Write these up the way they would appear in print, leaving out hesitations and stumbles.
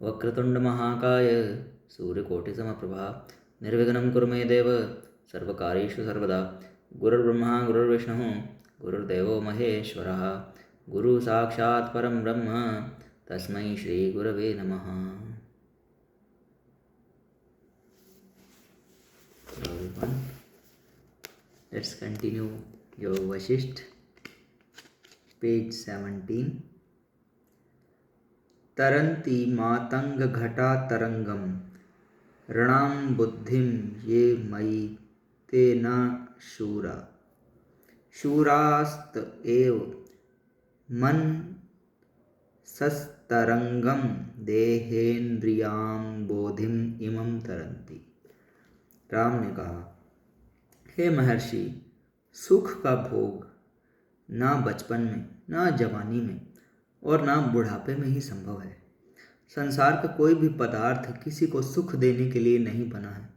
वक्रतुण्डमहाकाय सूर्यकोटिसमप्रभा निर्विघ्नं कुरु मे देव सर्वकार्येषु सर्वदा। गुरुर्ब्रह्मा गुरुर्विष्णुः गुरुर्देवो महेश्वरः गुरुसाक्षात् परं ब्रह्म तस्मै श्रीगुरवे नमः। Everyone, let's continue your Vashisht, page 17. तरन्ति मातंग घटा तरंगम ऋणां बुद्धिं ये मयि ते न शूरा शूरास्त एव मन सस्तरंगम देहेन्द्रियां बोधिम इमं तरन्ति। राम ने कहा, हे महर्षि, सुख का भोग ना बचपन में, ना जवानी में और ना बुढ़ापे में ही संभव है। संसार का कोई भी पदार्थ किसी को सुख देने के लिए नहीं बना है।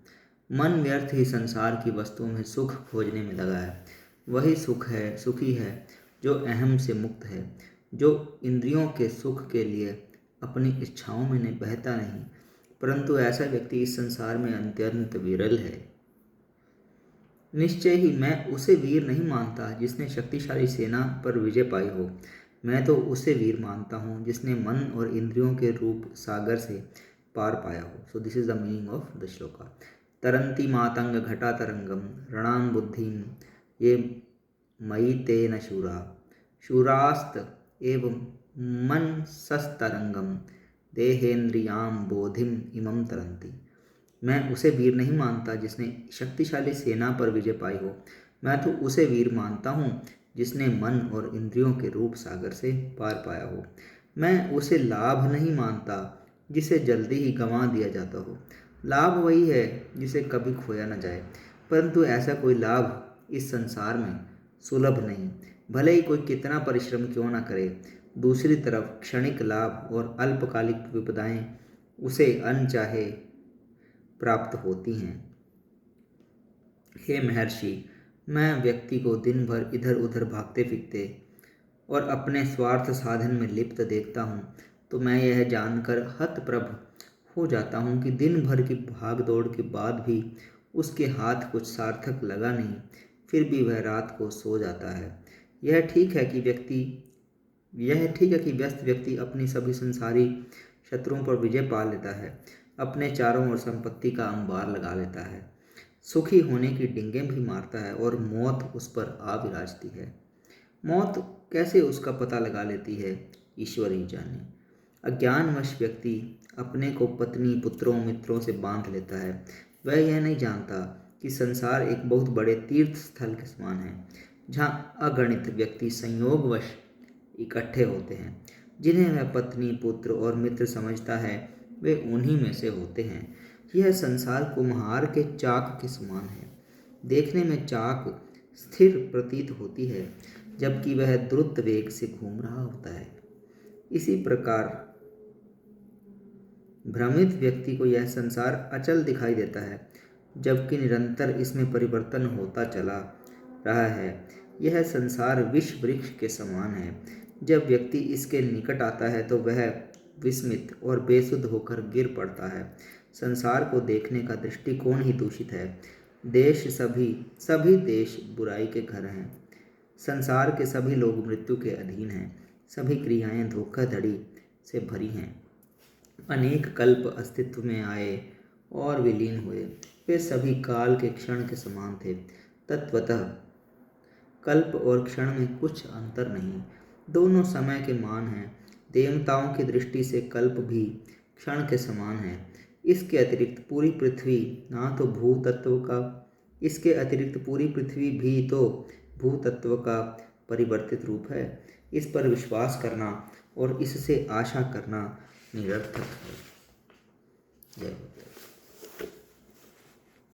मन व्यर्थ ही संसार की वस्तुओं में सुख खोजने में लगा है। वही सुखी है जो अहम से मुक्त है, जो इंद्रियों के सुख के लिए अपनी इच्छाओं में बहता नहीं। परंतु ऐसा व्यक्ति इस संसार में अत्यंत विरल है। निश्चय ही मैं उसे वीर नहीं मानता जिसने शक्तिशाली सेना पर विजय पाई हो। मैं तो उसे वीर मानता हूँ जिसने मन और इंद्रियों के रूप सागर से पार पाया हो। So this is the meaning of the shloka. तरंती मातंग घटा तरंगम ऋणां बुद्धिं ये मयि ते न शूरा शूरास्त एवं मन सस्तरंगम देहेन्द्रियां बोधिम इमं तरंती। मैं उसे वीर नहीं मानता जिसने शक्तिशाली सेना पर विजय पाई हो। मैं तो उसे वीर मानता हूँ जिसने मन और इंद्रियों के रूप सागर से पार पाया हो। मैं उसे लाभ नहीं मानता जिसे जल्दी ही गंवा दिया जाता हो। लाभ वही है जिसे कभी खोया न जाए, परंतु ऐसा कोई लाभ इस संसार में सुलभ नहीं, भले ही कोई कितना परिश्रम क्यों न करे। दूसरी तरफ क्षणिक लाभ और अल्पकालिक विपदाएं उसे अनचाहे प्राप्त होती हैं। हे महर्षि, मैं व्यक्ति को दिन भर इधर उधर भागते फिरते और अपने स्वार्थ साधन में लिप्त देखता हूँ तो मैं यह जानकर हतप्रभ हो जाता हूँ कि दिन भर की भाग दौड़ के बाद भी उसके हाथ कुछ सार्थक लगा नहीं, फिर भी वह रात को सो जाता है। यह ठीक है कि व्यस्त व्यक्ति अपनी सभी संसारी शत्रुओं पर विजय पा लेता है, अपने चारों ओर संपत्ति का अंबार लगा लेता है, सुखी होने की डिंगें भी मारता है और मौत उस पर आ विराजती है। मौत कैसे उसका पता लगा लेती है, ईश्वर ही जाने। अज्ञानवश व्यक्ति अपने को पत्नी पुत्रों मित्रों से बांध लेता है। वह यह नहीं जानता कि संसार एक बहुत बड़े तीर्थ स्थल के समान है, जहाँ अगणित व्यक्ति संयोगवश इकट्ठे होते हैं। जिन्हें वह पत्नी पुत्र और मित्र समझता है वे उन्हीं में से होते हैं। यह संसार कुम्हार के चाक के समान है। देखने में चाक स्थिर प्रतीत होती है, जबकि वह द्रुत वेग से घूम रहा होता है। इसी प्रकार भ्रमित व्यक्ति को यह संसार अचल दिखाई देता है, जबकि निरंतर इसमें परिवर्तन होता चला रहा है। यह संसार विष वृक्ष के समान है। जब व्यक्ति इसके निकट आता है तो वह विस्मित और बेसुध होकर गिर पड़ता है। संसार को देखने का दृष्टिकोण ही दूषित है। सभी देश बुराई के घर हैं। संसार के सभी लोग मृत्यु के अधीन हैं। सभी क्रियाएं धोखाधड़ी से भरी हैं। अनेक कल्प अस्तित्व में आए और विलीन हुए। वे सभी काल के क्षण के समान थे। तत्वतः कल्प और क्षण में कुछ अंतर नहीं, दोनों समय के मान हैं। देवताओं की दृष्टि से कल्प भी क्षण के समान है। इसके अतिरिक्त पूरी पृथ्वी भी तो भूतत्व का परिवर्तित रूप है। इस पर विश्वास करना और इससे आशा करना निरर्थक है। जय